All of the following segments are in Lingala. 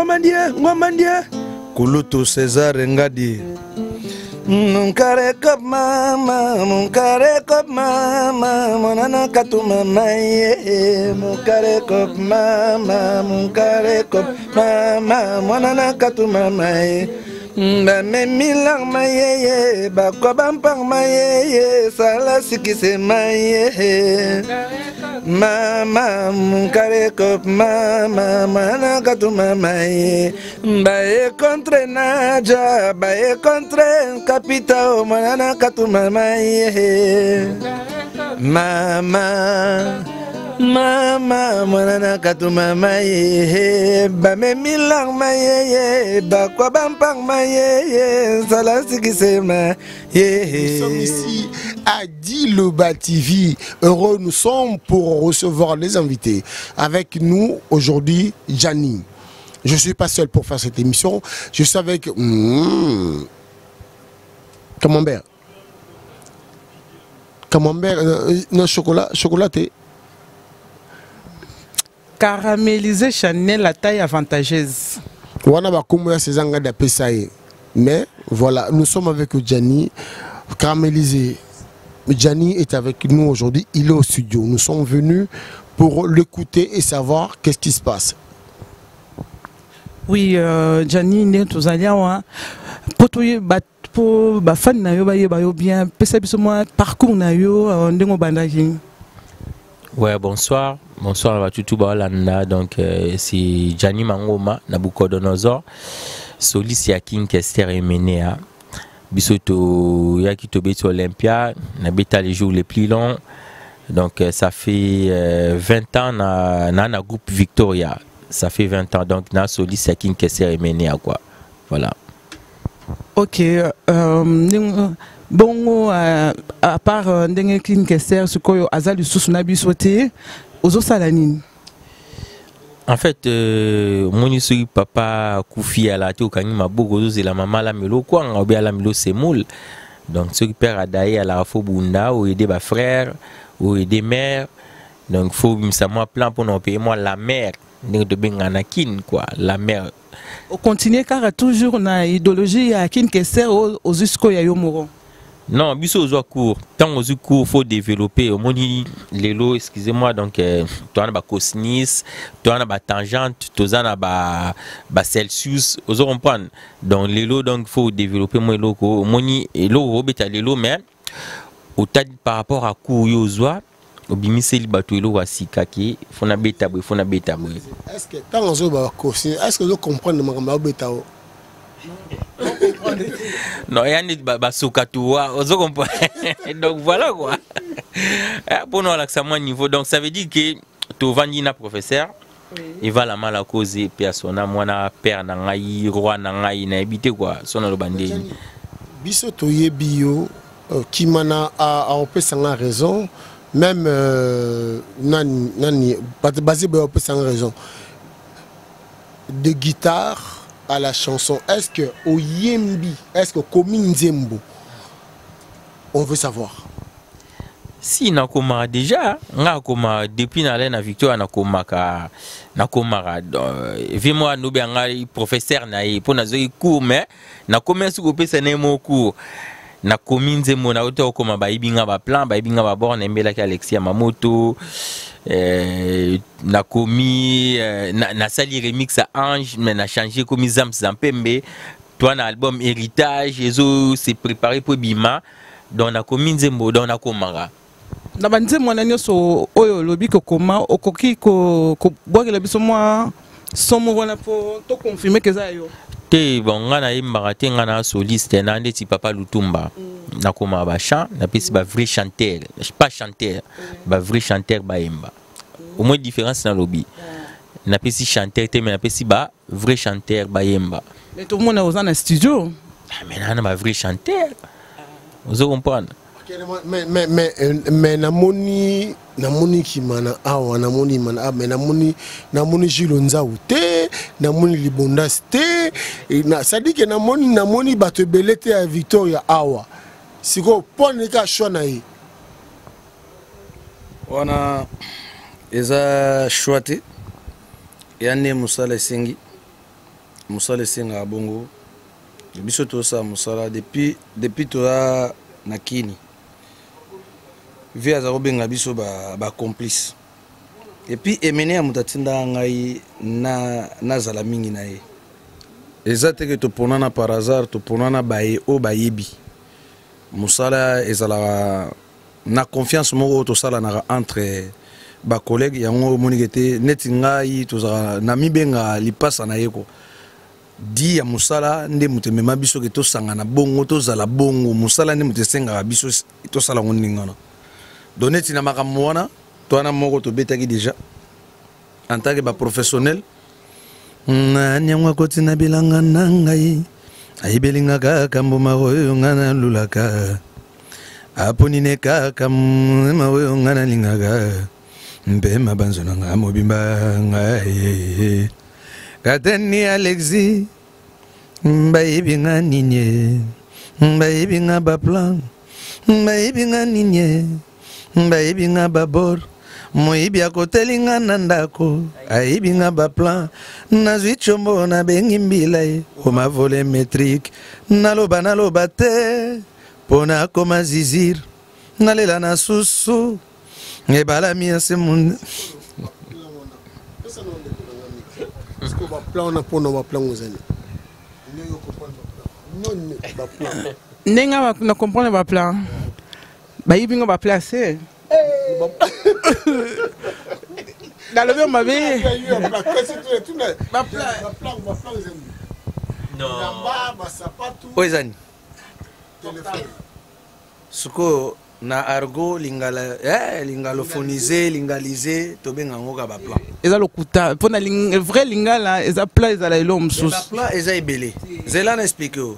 ngomandia Kulutu César Ngadi Munkare kop mama monana katu mama ye munkare kop mama monana katu mama ye ba me milang ma ye ba ko bampang ma ye sala sikise ma ye mama munkare kop mama monana katu mama ye ba e contre naja ba e contre kapita monana katu mama ye mama monana katu mama ye ba me milang ma ye ba kwa bampang ma ye sala sikise ma ye. Nous sommes ici à Diloba TV. Heureux nous sommes pour recevoir les invités. Avec nous aujourd'hui Gianni. Je ne suis pas seul pour faire cette émission. Je suis avec Camembert. Non, chocolaté. Caramélisé Chanel, la taille avantageuse. Mais voilà, nous sommes avec Gianni. Caramélisé. Gianni est avec nous aujourd'hui. Il est au studio. Nous sommes venus pour l'écouter et savoir qu'est-ce qui se passe. Oui, Gianni, nous tous allons pour ba fan na yo ba yo bien pesa biso moi parcours na yo ndengo bandaki. Ouais, bonsoir à tout balanda. Donc c'est Gianni Mangoma Nabucodonosor Solis ya King Kester Emenea bisoto yaki to beto Olympia na beta les jours les plus longs. Donc ça fait 20 ans na groupe Victoria. Ça fait 20 ans donc na Solis ya King Kester Emenea quoi. Voilà. Ok, bon, à part Ndenge King Kester, ce qu'on a azal du sous-nabi sauté, aux salanines. En fait, mon issu papa Koufi à la tête au Kani Mabogo, c'est la maman la melo quoi, on a bien la melo c'est moule. Donc ce qui perd à Daï à la Fobunda, ou aider ma frère, ou aider mère. Donc faut me moi plan pour nous payer moi la mère, de Benganakin quoi, la mère. On continue car toujours na idéologie à King Kester aux jusqu'au Yayomoro. Non, biso aux cours. Tant aux cours faut développer. Au moins l'élo, excusez-moi donc toi on a cosinus, toi on a tangente, toi on a Celsius, aux comprendre. Donc l'élo donc faut développer moi l'élo. Au moins l'élo robeta l'élo mais au tas par rapport à cours yozoa. Est-ce que tant on est-ce que vous comprenez ma bêta? Non, il y a des basokatoua, vous comprenez. Donc voilà quoi. Pour nous à niveau, donc ça veut dire que tu vas dire professeur, il va la mal à causer personne, moi na père na ngai, roi na ngai na habité quoi, son le bandé. Biso toye bio qui mana a opé raison. Même nani basé sans raison de guitare à la chanson. Est-ce que au yembi, est-ce que Komin Zembo, on veut savoir? Si nakoma déjà nakoma depuis na Victoire nakoma vraiment nous bien professeur na pour na cours mais na commence ko pesa na mo cours na kominze mona auto koma ba ibinga ba plan ba ibinga ba borne mbela ki Alexia Mamoto na komi na sali remix à Ange mais na changer comme Zampembe toi na album Héritage ezo c'est préparé pour bima donc na kominze mo donc na komara na banze mwana nyoso oyo lobi ko koma okoki ko bwakela biso mwa somo wana po to confirmer que ça yo. Bon, on a un soliste, on a un papa Lutumba. On a un chant, on a un vrai chanteur. Pas chanteur, un vrai chanteur. Au moins, différence dans le lobby. On a un chanteur, mais on a un vrai chanteur. Mais tout le monde est dans le studio. Mais on a un vrai chanteur. Vous comprenez? Mais namoni kimana awa namoni mana mais namoni Jilonza outé namoni Libondas té na ça dit que namoni bato belete à Victoria awa siko pone ka shona yi wana eza chouate yane musala sengi mosala esenga bongo biso tosala mosala depuis toza na kini vi aza kobenga biso bacomplice epuis emene ya moto atindaka ngai nazala mingi na ye eza teke toponana par hasard toponana baye oyo bayebi mosala ezalaka na confiance moko oyo tosalanaka entre bacollègue yango omoniki ete neti ngai tozala na mibenga lipasa na ye ko di ya mosala nde moto emema biso ke tosangana bongo tozala bongo mosala nde moto esengaka biso tosala ngo ndenge wana donc neti na makambo wana towana moko tobetaki déjà en tant que baprofessionnel nani yango akoti na bilanga na ngai ayibelinga kaka mbuma oyo nga nalulaka aponine kaka mbuma oyo nga nalingaka mpe mabanzo na nga mobimba ngai kateni Alexis bayibi nga ninye bayibi nga baplan bayibi nga ninye bayibi nga babor moyibi akoteli nga na ndako ayibi nga baplan nazwi tshombo nabengi mbila ye omavole métrique naloba te mpo nakoma zizir nalela na susu ebalami ya se munde ndenge na comprendre baplan bayibi nga baplace nalobi o mabe oyo ezani sikoyo na argot lingalophonize lingalize tobenga yango ka baplan eza lokuta mpona vrai lingala eza pla ezala elo mosusu baplan eza ebele zela na explike o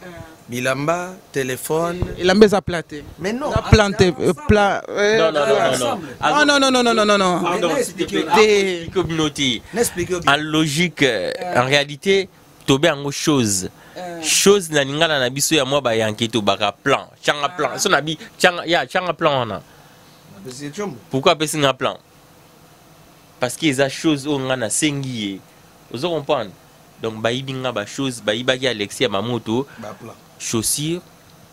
bilamba téléphone elamba eza pla te mais non plante pla non communauté en logique en réalité tobe yango chose na lingala na biso ya mwa bayanke to baka plan changa plan so na bi changa plan wana pourquoi apesi nga plan parce que eza chose oyo nga na sengi ye ozo comprendre donc bayibi nga bachose bayibaki Alexis ya mamoto chaussure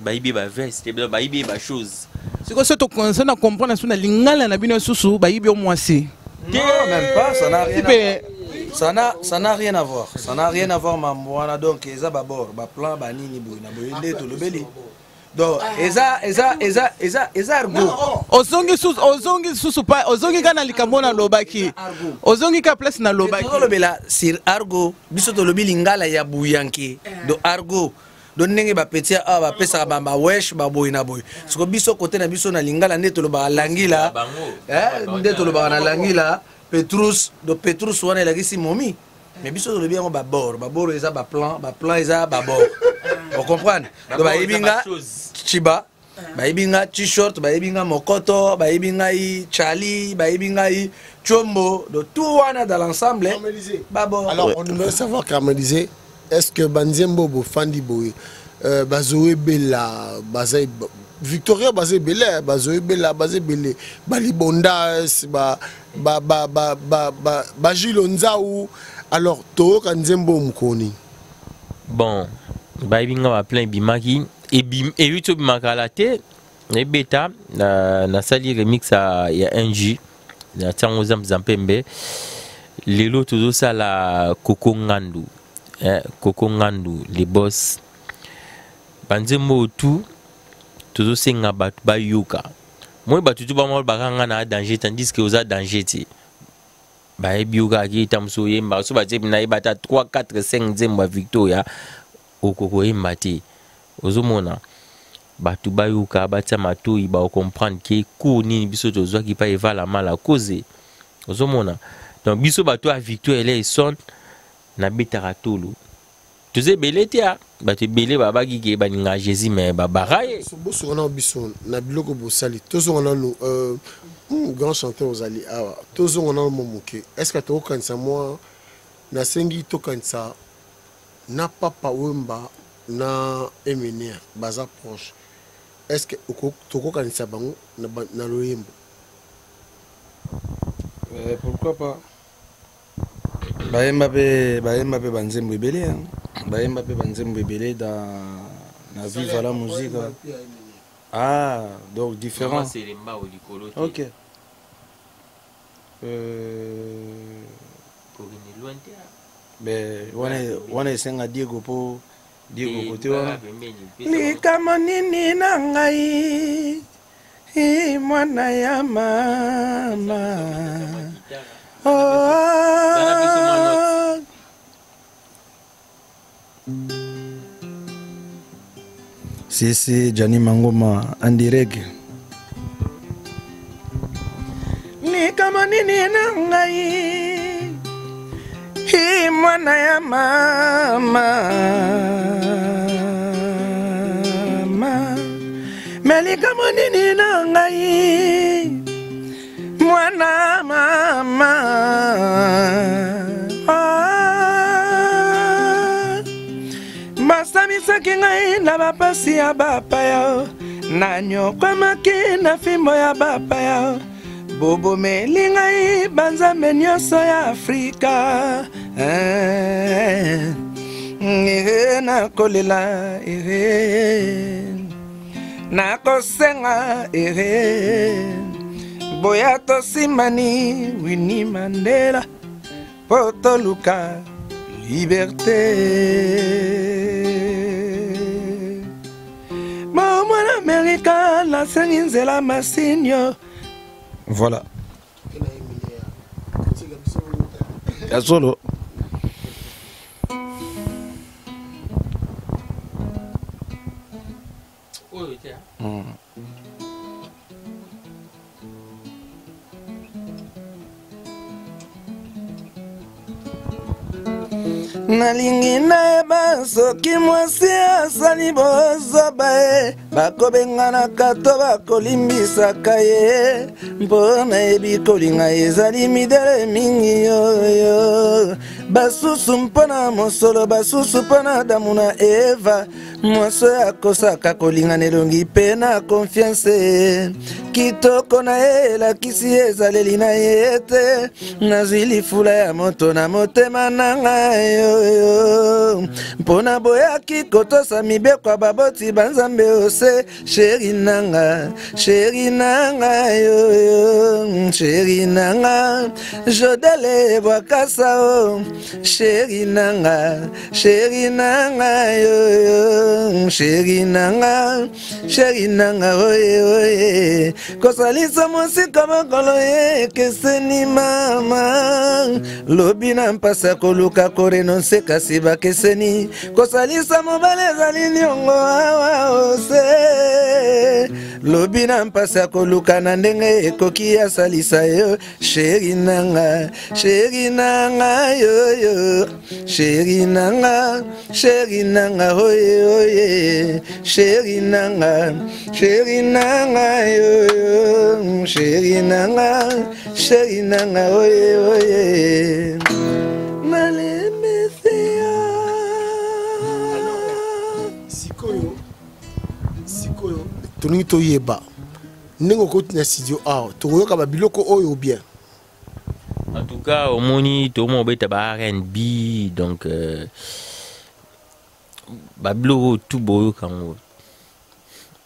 bayibi baveste bayibi bachose sikoyo so tokonse na comprendre so na lingala na bino susu bayibi o mwasi non même pas ça n'a rien ça n'a rien à voir ça n'a rien à voir mambo wana donc eza babor baplan banini boye na boye nde tolobeli donc eza argot ozongi susu pa ozongi ka na likambo na lobaki ozongi ka place na lobaki tolobela sur argot biso tolobi lingala ya buyanke do argot do ndenge bapetia awa bapesaka bawesh baboye na boye siko biso kote na biso na lingala nde tolobaka langila nde tolobaka na langila Petrus wana elakisi momi mais biso tolobi yango babor eza baplan eza babor on comprendre donc bayibi nga chiba bayibi nga t-shirt bayibi nga mokoto bayibi ngai chali bayibi ngai chombo de tout wana dans l'ensemble babor. Alors on aimerait savoir caraméliser, est-ce que banzembo bofandi boye bazoe bela bazai Victoria basé belé bazoe bela basé belé balibondas ba jilonzaou alors to kanzembo mkoni bon bayibi nga ba plein bimaki et yuto bimaka te et beta na sali remix ya NG na tango zampembe lelo tozo sala Koko Ngandu les boss banzembo tout tozo senga bat bayuka moi batu tu ba mo bakanga na danger tandis que oza danger ti ba ebiuka ki tamso yemba so ba tsebi na ibata 3 4 5 zemba Victoria okoko yemba ti ozomona batu bayuka batya matoi ba comprendre que ko nini biso tozwa ki pa evala mala cause ozomona donc biso batu a Victoria les son na betara tolo toze beletia batu bele babaki ke baninga Jésus mais babaraye boso na biso na biloko bosali tozo na grand chanteur ozali awa tozo na momuke est-ce que to kanisa moi na sengi to kanisa na papa wemba na emenia baza proche est-ce que to kanisa bango na loyembo pourquoi pas bayemba pe banzembo ebele bayemba pe banzembo ebele na vivre la musique. Ah, donc différent. Ok. Ben wana esenga Diego po Diego kote wana likamo nini na ngai mwana ya mama Sisi Jani Mangoma en direct. Likamo nini na ngai mwana ya mama melikamo nini na ngai mwana mama basamisaki ngai na bapasi ya bapaya nanyokwamaki na fimbo ya bapaya bobomeli ngai banzambe nyonso ya Afrika nakolela nakosenga boya tosimbani Winnie Mandela po toluka liberté mwana Amerika nasengi nzela masinyo. Voilà. Solo. Nalingi nayeba soki mwasi asali bozoba ye bakobenganaka to bakolimbisaka ye mpo nayebi kolinga ezali midele mingi yoyo basusu mpona mosolo basusu mpona Adamu na Eva mwasi akosaka kolinga nelongi mpe na konfiance kitoko na ye elakisi ezaleli na ye te nazwi lifula ya moto na motema na ngai yoyo mpona boyaki kotosa mibekwa baboti banzambe ose sheri nanga yoyo sheri nanga jodele bwakasa o sheri nanga yoyo sheri nanga oye oye kosalisa mosika makolo ye keseni mama lobi na mpasa koluka korenonse kasi bakeseni kosalisa mobale ezali niongo awa ose lobi na mpasa koluka na ndenge ekoki asalisa yo sheri nanga yoyo sheri nanga oye oye sheri nanga yoyo sheri nanga oye oye nalemethea sikoyo toningi toyeba ndenge okoti na studio awa tokoyoka babiloko oyo bien. En tout cas omoni tomobeta ba R&B donc babiloko tout boyokango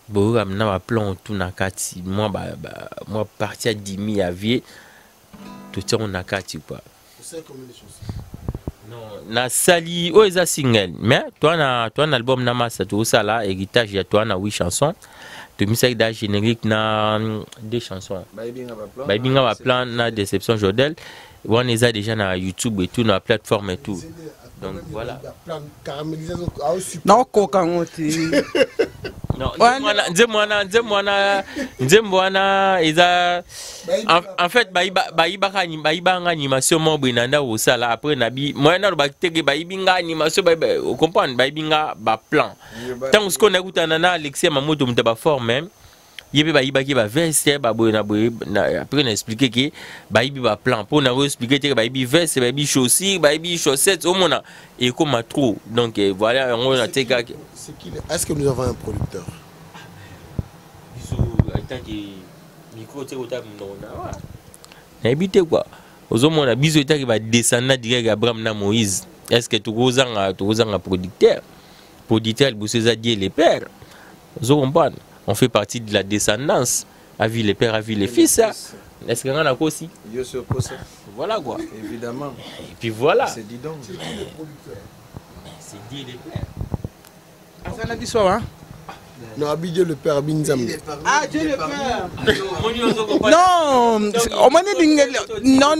boyoka na baplan tout na kati moi parti à 10 000 à vie tout ça on a kati quoi. Non na sali o eza single mais toi na album na massa tout ça là héritage ya toi na 8 chansons tu mis da générique na 2 chansons baibinga ba plan na déception Jodel on est déjà na YouTube et tout na plateforme et tout donc voilà non kokangoti non nzemwana eza en fait baibaka animation mo brinanda au sala après nabi moi na ba teke baibinga animation vous comprenez baibinga ba plan tant ce qu'on écoute na Alexis Mamoto mutaba fort même yebe baibaki ba verse ba boy na après on expliquer que baibi ba plan pour na expliquer que baibi verse baibi chaussures baibi chaussettes au mona et comme trop donc voilà on a teka est-ce que nous avons un producteur micro te kota na ebite quoi ozomona biso etaki ba descendant direct Abraham na Moïse est-ce que tu as un producteur vous savez dire les pères vous comprenez on fait partie de la descendance à vie les pères à vie les fils est-ce que on a aussi voilà quoi évidemment et puis voilà c'est dit donc c'est dit les pères ça n'a dit soit hein. Non, Dieu le Père Binzam. Ah, Dieu le Père. Non, on m'a dit non.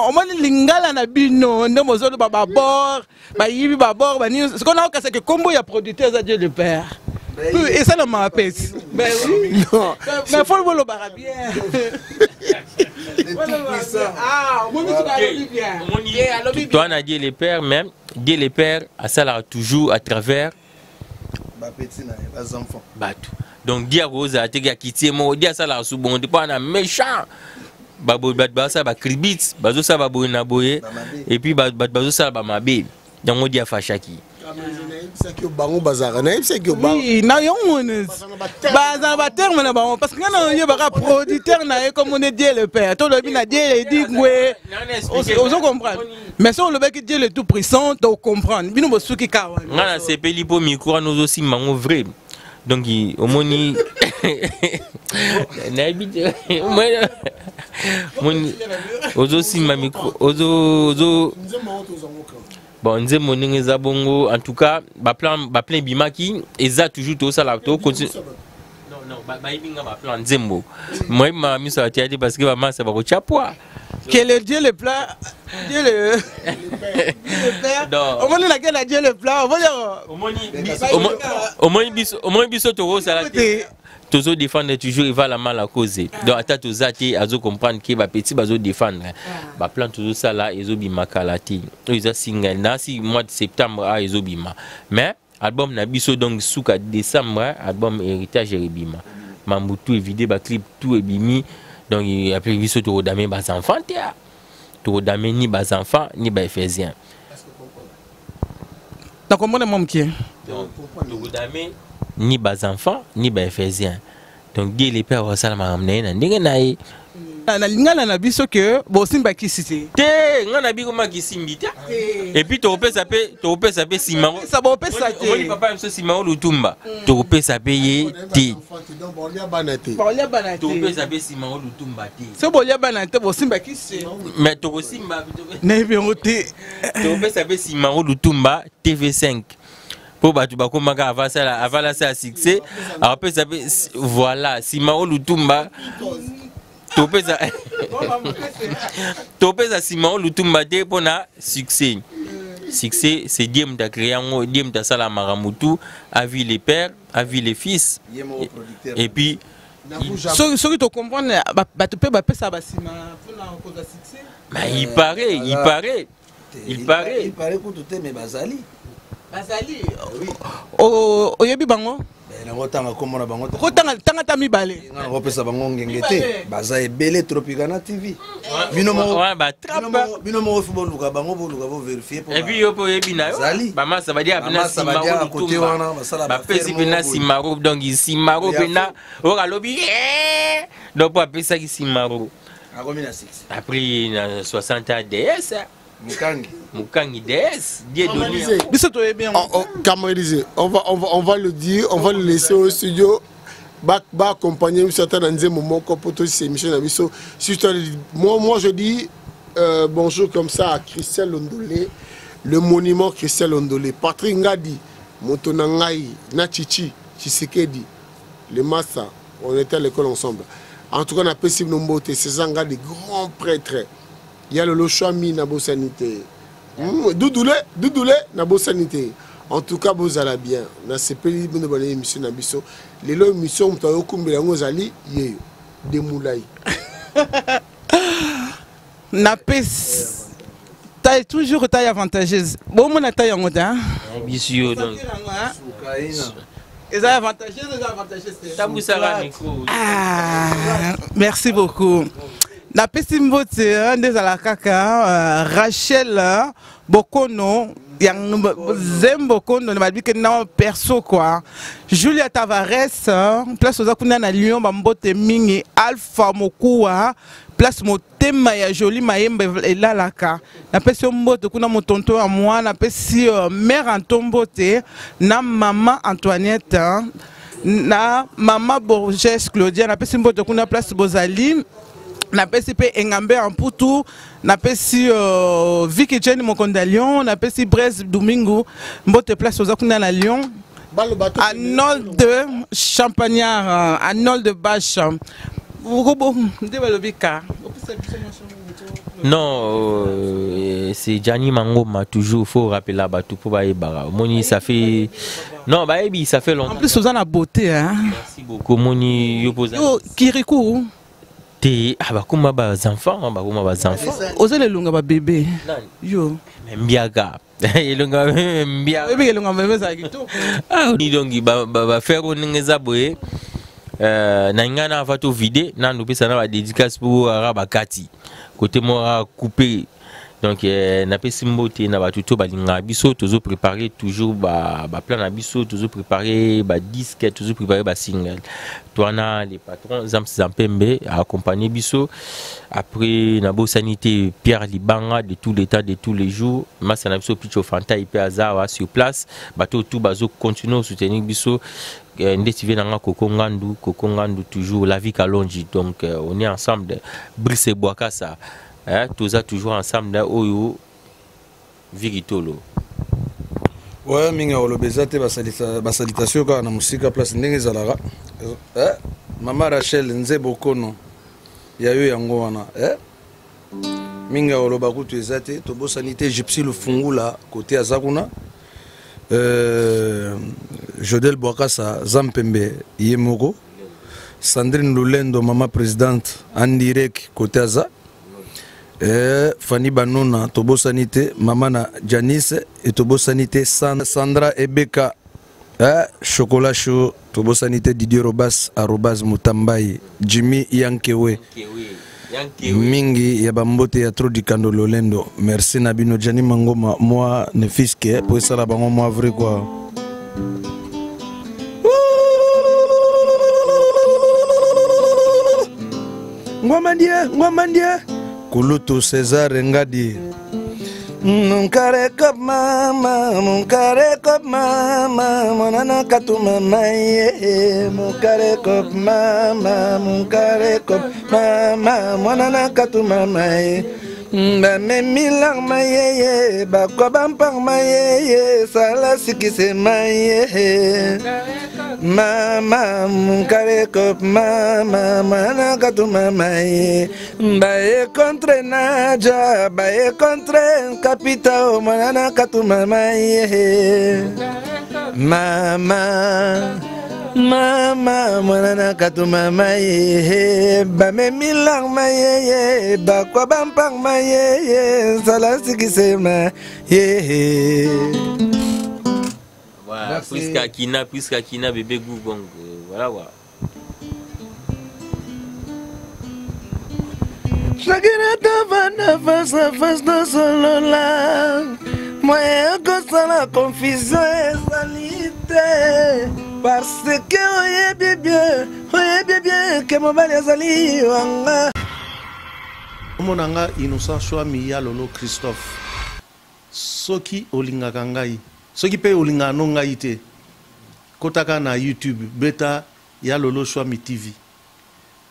On m'a dit lingala na bino, ne mozo de babor, ba yibi babor, ba ni. Ce qu'on a c'est que combo ya producteur à Dieu le Père. Et ça ne m'a pas. Mais oui. Mais faut le barra bien. Ah, moi je bien. Toi on a Dieu le Père même, Dieu le Père à ça là toujours à travers les enfants. Donc dia rosa te ga kiti mo dia ça là sous bon pas na méchant. Babo ça ba kribit, bazo ça ba boina boye et puis bazo ça ba mabe. Donc on dia fachaki. Oui, na yon baza ba terme na ba parce que na yo ba producteur na comme on dit le Père. Tout le bien na Dieu dit ouais. On comprend. Mais si on le veut que Dieu le tout puissant, tu comprends. Bino bo suki kawa. Ngana sepeli po micro nous aussi mango vrai. Donc au moni na habite moni aussi ma micro ozo bon nze moninga za bongo en tout cas ba plan bimaki eza toujours tout ça là to continue non ba ibinga ba plan nzembo moi ma miso atiati parce que ba masa ba ko chapwa que le Dieu le plat Dieu le Père au moins la gueule à Dieu le plat au moins biso to ça là toujours défendre toujours il va la mal à causer donc à tout ça tu as comprendre que ba petit bazo défendre ba plan toujours ça là ils bima kalati ils a single na si mois de septembre a ils bima mais album na biso donc souka décembre album héritage bima mambutu vidéo ba clip tout bimi donc il a pris biso to dame bas enfants to dame ni bas enfants ni ba éphésiens donc comment mon qui donc to dame ni bas enfants ni bas éphésiens donc Dieu les pères ça ma amena ndenge nae na lingala na biso que bo simba kisiti te ngana bi ko makisimbi te et puis to pesa pe sima ça bo pesa te on papa mso sima lutumba to pesa pe ye te to pesa pe sima lutumba te so bo lia bana te bo simba kisiti mais to simba na bi ngote to pesa pe sima lutumba TV5 pour batu bakomaka avala ça succès après ça voilà sima lutumba topeza Simon Lutumba te pona succès c'est Diem ta créé Diem ta sala maramutu a vu les pères a vu les fils et puis ceux qui te comprennent ba te peut ba pesa ba sima pona cause succès mais il paraît pour tout mais bazali oyebi bango nango tanga komona bango tanga ta mibale nango pesa bango ngengete baza ebele Tropicana TV bino mo football luka bango boluka vo vérifier et puis yo po yebi na yo ba masa badia bina simaro côté wana basala ba pesi bina simaro donc simaro bina ora lobi donc po pesa ki simaro akomina 6 après na 60 ans DS Mukangi DS Dieu donné comme il disait on va le dire on va le laisser au studio va accompagner certains dans un moment comme pour tous ces émissions moi je dis bonjour comme ça à Christian Londolé le monument Christian Londolé Patrick Ngadi Montonangai Nachichi Chisekedi les Massa on était à l'école ensemble en tout cas on a Pessim Nombote ces Zanga des grands prêtres. Il y a le Lochami Nabo Sanité. Doudoulé Nabo Sanité. En tout cas, vous allez bien. Dans ce pays, vous avez une émission Nabiso. Les lois émissions, vous avez combien de allez, yeyo. Des moulaï. Napes. Taille toujours taille avantageuse. Bon, mon taille en mode. Bisio donc. Les avantageuses, merci beaucoup. La Pessimbote, des alakaka, Rachel, Bokono, Zembokono, ne perso quoi. Julia Tavares, place aux Akuna na Lyon, Bambote Mingi, Alpha Mokua, place motema ya Joli Mayembe elalaka napesi mbote kuna motonto ya moi napesi mère Antombote na maman Antoinette na maman Borges Claudia napesi mbote kuna place Bozali napesi pe Engambe Amputu napesi Vicky Jenny Mokonda Lyon napesi Blaise Domingo mbote place oza kuna na Lyon Arnold de Champagnard Arnold de Bache non, c'est Gianni Mangoma, toujours, il faut rappeler là-bas tout pour Baïbara. Moni, ça fait. Non, Baïbi, ça fait longtemps. En plus, vous en avez beauté, hein. Merci beaucoup, Moni. Yo, Kirikou. Ah, bah, comment les enfants, bah, comment les enfants. Osez les longs, bah, bébé. Yo. Mbiaga. Les longs, mbiaga. Bébé, les longs, bébé, ça qui tout. Ah, ni donc, bah, faire un ngezaboué. Nangana va tout vider, nan nous ça na dédicace pour Rabakati. Côté moi coupé. Donc na pesi mbote na batuto balinga biso toujours préparer toujours ba plan na biso toujours préparer ba disque toujours préparer ba single. Toi na les patrons Zams Zampembe accompagner biso après na bo sanité Pierre Libanga de tous les temps de tous les jours. Massa na biso Picho Fanta ipe azawa sur place. Bato tout bazo continuer soutenir biso. Ndetivé nanga Kokongandu toujours la vie kalonji donc on est ensemble Brice et Boakasa tous toujours ensemble oyo Vigitolo ouais minga olobezate ba salutation ka na musika place ndenge zalaka mama Rachel Nzebokono ya yo yango wana minga oloba kutu ezate to bo sanité Gypsy Lufungula côté azakuna Jodel Boakasa Zampembe Yemoko Sandrine Lulendo maman présidente en direct côté Aza Fanny Banona Tobo Sanité Mamana Janice et Tobo Sanité Sandra Ebeka Chocolat Chaud Tobo Sanité Didier Robas Mutambai Jimmy Yankewe mingi ya bambote ya trop dikando lolendo merci Nabino Gianni Mangoma moi ne fiske pour ça la bango moi vrai quoi ngomandie Kulutu César Ngadi mon carré comme mama monana katu mama mon carré comme mama monana katu mama ba memilang maye ba ko bampang maye sala sikise maye mama mon carré comme mama monana katu mama ba e contre naja ba e contre capitao monana katu mama mama monana katu mama ba me milang maye ba kwa bampang maye sala sikise ma voilà puisque Kina bébé Goubong voilà voilà. Chagrin devant face à face de solo là. Moi, je la confusion et sanité. Parce que, oye bien, que mon bali azali wanga. Monanga innocent Chouami ya lolo Christophe. Soki olinga kangai. Soki pe olinga no ngai te. Kotaka na YouTube beta ya lolo Chouami TV.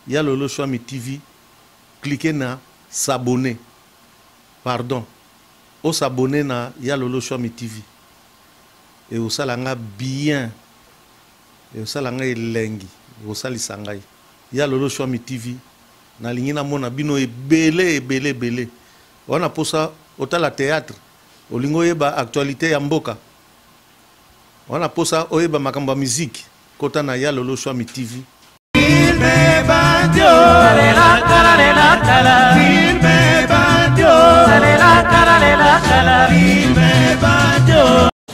Ya lolo Chouami TV. Cliquez na s'abonner. Pardon. O s'abonner na ya lolo Chouami TV. Et au salanga bien. Et au salanga elengi. Au sali sangai. Ya lolo Chouami TV. Na lingina mona bino ebele. Wana posa otala théâtre. Olingo yeba actualité ya mboka. Wana posa oyeba makamba musique. Kota na ya lolo Chouami TV.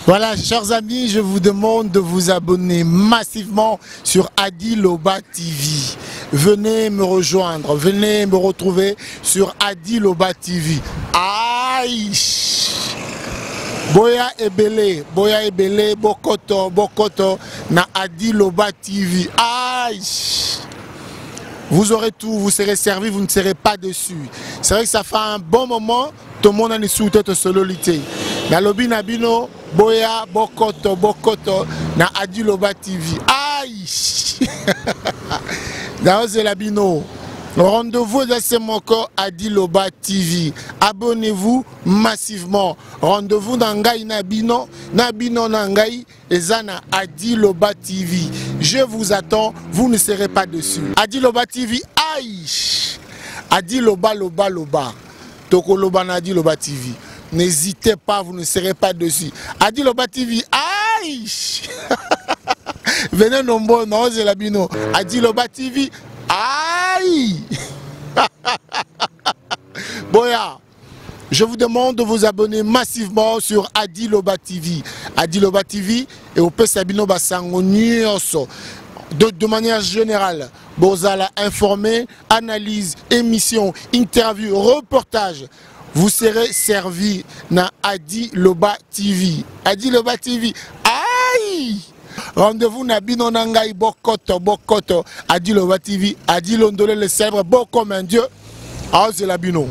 Voilà, chers amis, je vous demande de vous abonner massivement sur Adi Loba TV. Venez me rejoindre, venez me retrouver sur Adi Loba TV. Aïe! Boya Ebele, Bokoto, na Adi Loba TV. Aïe! Vous aurez tout, vous serez servi, vous ne serez pas déçus. C'est vrai que ça fait un bon moment, tout le monde a une sous-tête sololité. Na lobi na bino, boya, bokoto, na Adi Loba TV. Aïe! Dans la bino. Rendez-vous dans ce encore Adi Loba TV. Abonnez-vous massivement. Rendez-vous dans Ngai Nabino Nangai et Zana Adi Loba TV. Je vous attends, vous ne serez pas dessus. Adi Loba TV, aïe! Adi Loba. Toko Loba na Adi Loba TV. N'hésitez pas, vous ne serez pas dessus. Adi Loba TV, aïe! Venez nombreux, non, c'est la bino. Adi Loba TV, aïe! Boya, je vous demande de vous abonner massivement sur Adi Loba TV. Adi Loba TV et au Pesabino Basango Nyonso. De manière générale, Bozala informé, analyse, émission, interview, reportage. Vous serez servi na Adi Loba TV. Adi Loba TV, aïe! Rendez-vous na bino nangai bokoto Adi Loba TV. Adi Londole le célèbre beau comme un dieu. Ah, c'est la bino.